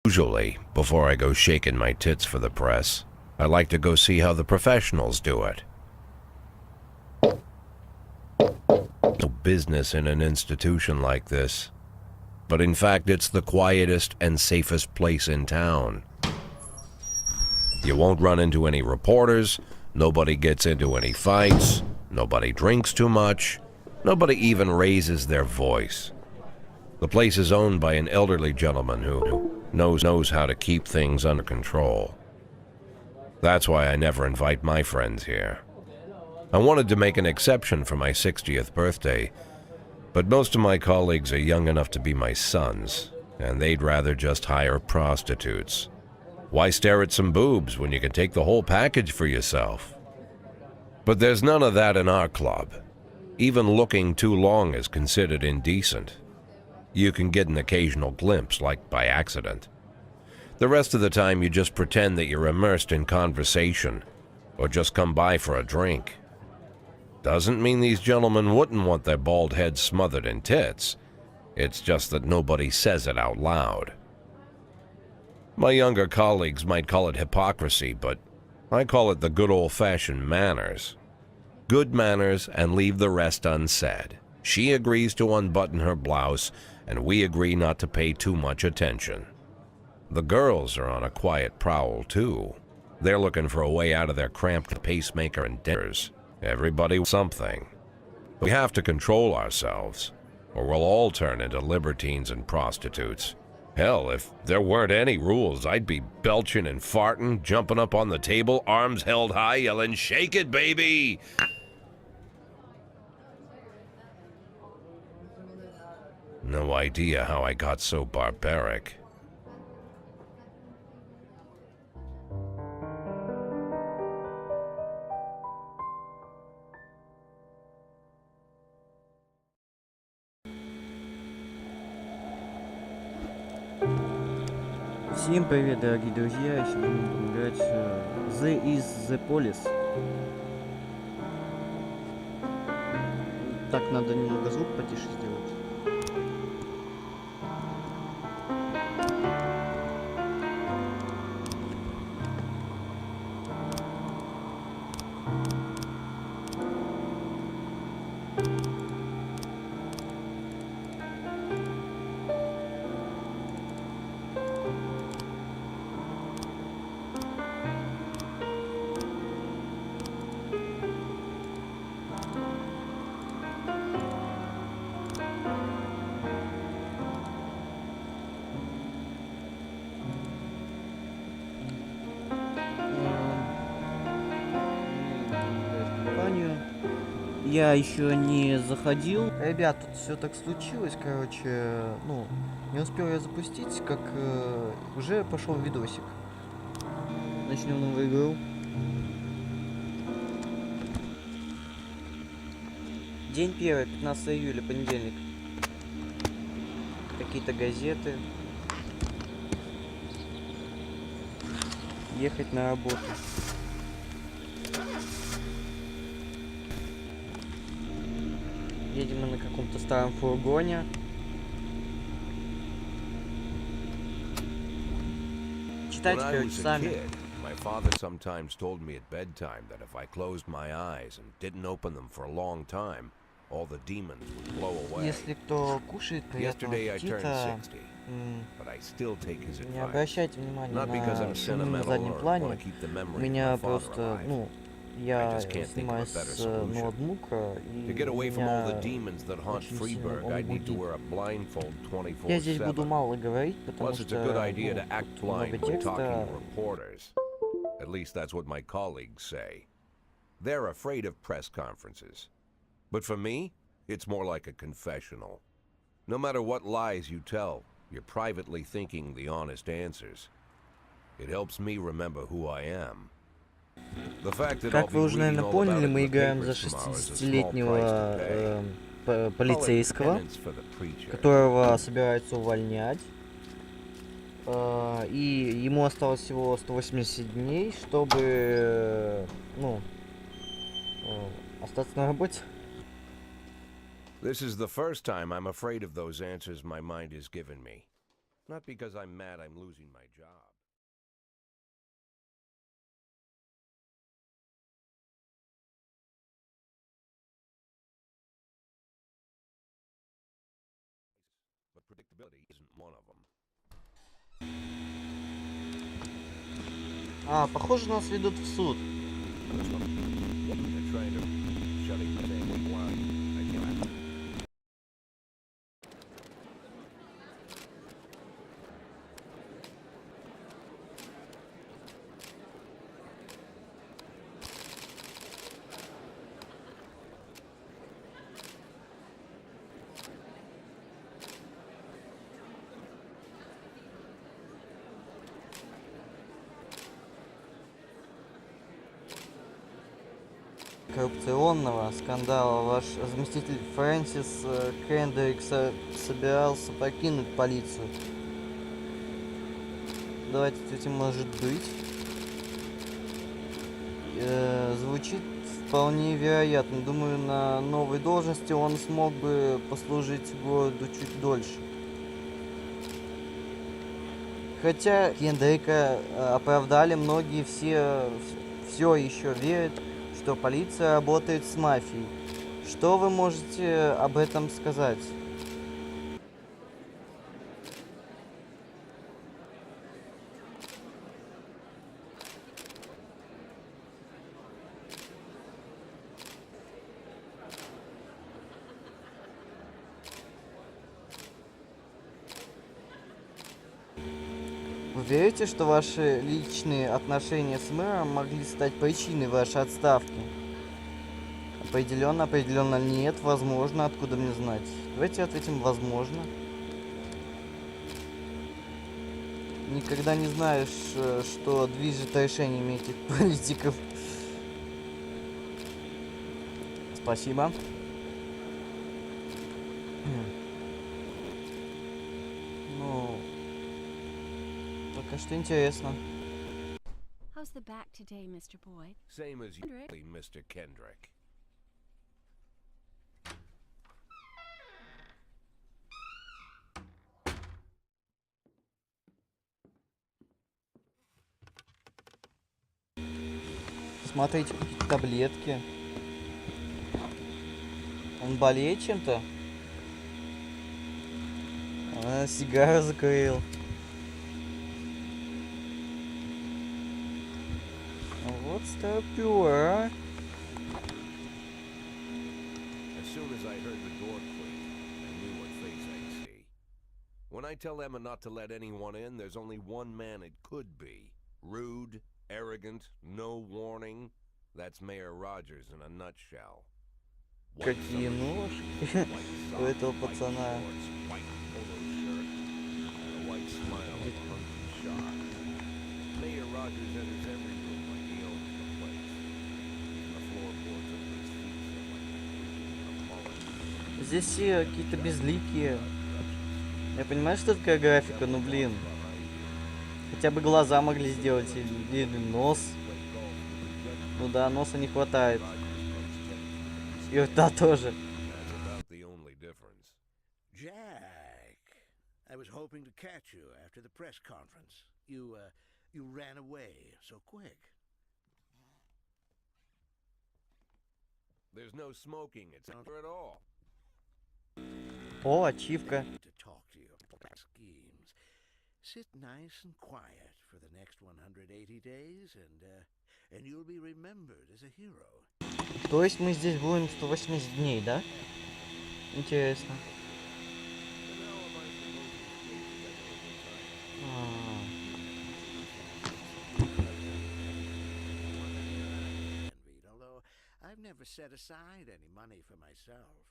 Usually, before I go shaking my tits for the press, I like to go see how the professionals do it. No business in an institution like this, but in fact it's the quietest and safest place in town. You won't run into any reporters, nobody gets into any fights, nobody drinks too much, nobody even raises their voice. The place is owned by an elderly gentleman who knows how to keep things under control. That's why I never invite my friends here. I wanted to make an exception for my 60th birthday, but most of my colleagues are young enough to be my sons, and they'd rather just hire prostitutes. Why stare at some boobs when you can take the whole package for yourself? But there's none of that in our club. Even looking too long is considered indecent. You can get an occasional glimpse, like by accident. The rest of the time you just pretend that you're immersed in conversation, or just come by for a drink. Doesn't mean these gentlemen wouldn't want their bald heads smothered in tits. It's just that nobody says it out loud. My younger colleagues might call it hypocrisy, but I call it the good old-fashioned manners. Good manners and leave the rest unsaid. She agrees to unbutton her blouse, and we agree not to pay too much attention. The girls are on a quiet prowl, too. They're looking for a way out of their cramped pacemaker and dinners. Everybody something. We have to control ourselves, or we'll all turn into libertines and prostitutes. Hell, if there weren't any rules, I'd be belching and farting, jumping up on the table, arms held high, yelling, "Shake it, baby!" No idea how I got so barbaric. Всем привет, дорогие друзья! Сегодня мы будем играть The Polise. Так, надо немного звук потише сделать. Я еще не заходил. Ребят, тут все так случилось, короче, не успел я запустить, как уже пошел видосик. Начнем новую игру. День первый, 15 июля, понедельник. Какие-то газеты. Ехать на работу. Едем мы на каком-то старом фургоне. Читайте, короче, сами. My father sometimes told me at bedtime that if I closed my eyes and didn't open them for a long time, all the demons would blow away. Если кто кушает, приятного аппетита. Не обращайте внимания на шумы на заднем плане. У меня просто, я снимаю с ноутбука, и меня очень сильно он гудит. Я здесь буду мало говорить, потому что тут много текста. At least that's what my colleagues say. They're afraid of press conferences. But for me, it's more like a confessional. No matter what lies you tell, you're privately thinking the honest answers. It helps me remember who I am. Как вы уже, наверное, поняли, мы играем за 60-летнего полицейского, которого собираются увольнять. И ему осталось всего 180 дней, чтобы, остаться на работе. This is the first time I'm afraid of those answers my mind has given me. Not because I'm mad I'm losing my job. But predictability isn't one of them. А, похоже, нас ведут в суд. They're trying to shut it down. I can't. Коррупционного скандала ваш заместитель Фрэнсис Кендрик собирался покинуть полицию. Давайте ответим, может быть. Звучит вполне вероятно. Думаю, на новой должности он смог бы послужить городу чуть дольше. Хотя Кендрика оправдали, многие все еще верят, что полиция работает с мафией. Что вы можете об этом сказать? Вы верите, что ваши личные отношения с мэром могли стать причиной вашей отставки? Определенно нет, возможно, откуда мне знать. Давайте ответим возможно. Никогда не знаешь, что движет решениями этих политиков. Спасибо. Ну, пока что интересно. How's the back today, Mr. Boy? Same as you, Mr. Kendrick. Смотрите, какие-то таблетки. Он болеет чем-то? А, сигару закурил. Вот старпёр, а. As soon as I heard the door click, I knew what face I'd see. When I tell Emma not to let anyone in, there's only one man it could be. Rude, arrogant, no warning. That's Mayor Rogers in a nutshell. Какие ножки у этого пацана. Mayor Rogers enters every room like he owns the place. The floorboards under his feet are like Здесь все какие-то безликие. Я понимаю, что такая графика, но блин. Хотя бы глаза могли сделать или нос. Ну да, носа не хватает. И рта тоже. Jack, I was hoping to catch you after the press conference. You ran away so quick. There's no smoking, it's not at all. О, ачивка. To talk to you about schemes. Sit nice and quiet for the next 180 days, and you'll be remembered as a hero. То есть мы здесь будем 180 дней, да? Интересно. Although I've never set aside any money for myself.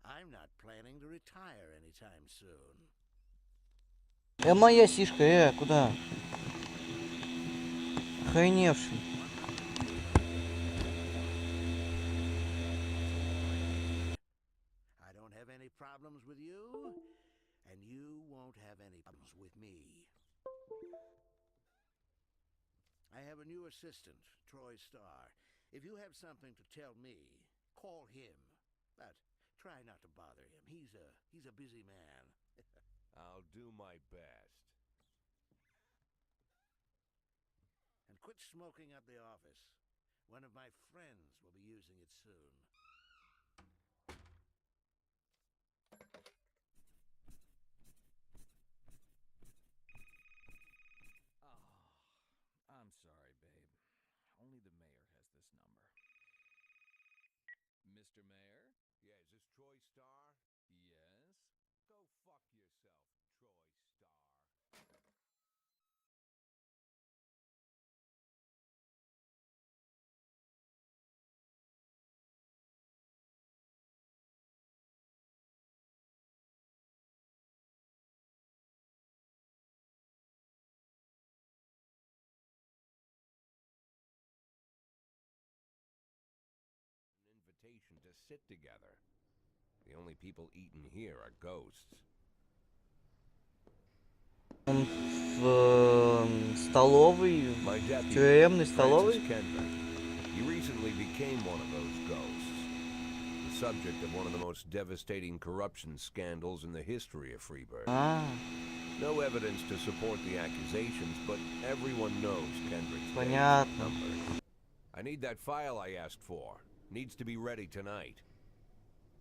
I'm not planning to retire anytime soon. Моя сишка, куда? Охреневший. I don't have any problems with you, and you won't have any problems with me. I have a new assistant, Troy Starr. If you have something to tell me, call him. But try not to bother him. He's a busy man. I'll do my best. And quit smoking up the office. One of my friends will be using it soon. Oh, I'm sorry, babe. Only the mayor has this number. Mr. Mayor? Yeah, is this Troy Star? Yes? Go fuck yourself, Troy Star. Invitation to sit together. The only people eating here are ghosts. Он в столовой, My в deputy, тюремной Francis столовой. Kendrick. He recently became one of those ghosts. The subject of one of the most devastating corruption scandals in the history of Freeburg. No evidence to support the accusations, but everyone knows Kendrick's Понятно. number. I need that file I asked for. Needs to be ready tonight.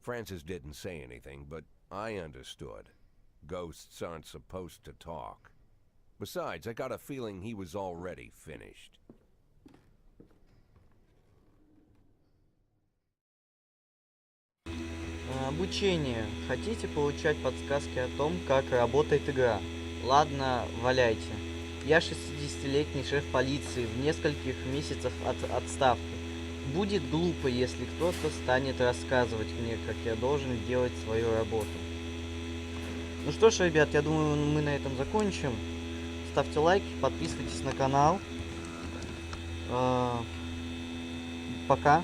Francis didn't say anything, but I understood. Ghosts aren't supposed to talk. Besides, I got a feeling he was already finished. Обучение. Хотите получать подсказки о том, как работает игра? Ладно, валяйте. Я 60-летний шеф полиции в нескольких месяцах отставки. Будет глупо, если кто-то станет рассказывать мне, как я должен делать свою работу. Ну что ж, ребят, я думаю, мы на этом закончим. Ставьте лайки, подписывайтесь на канал. Пока.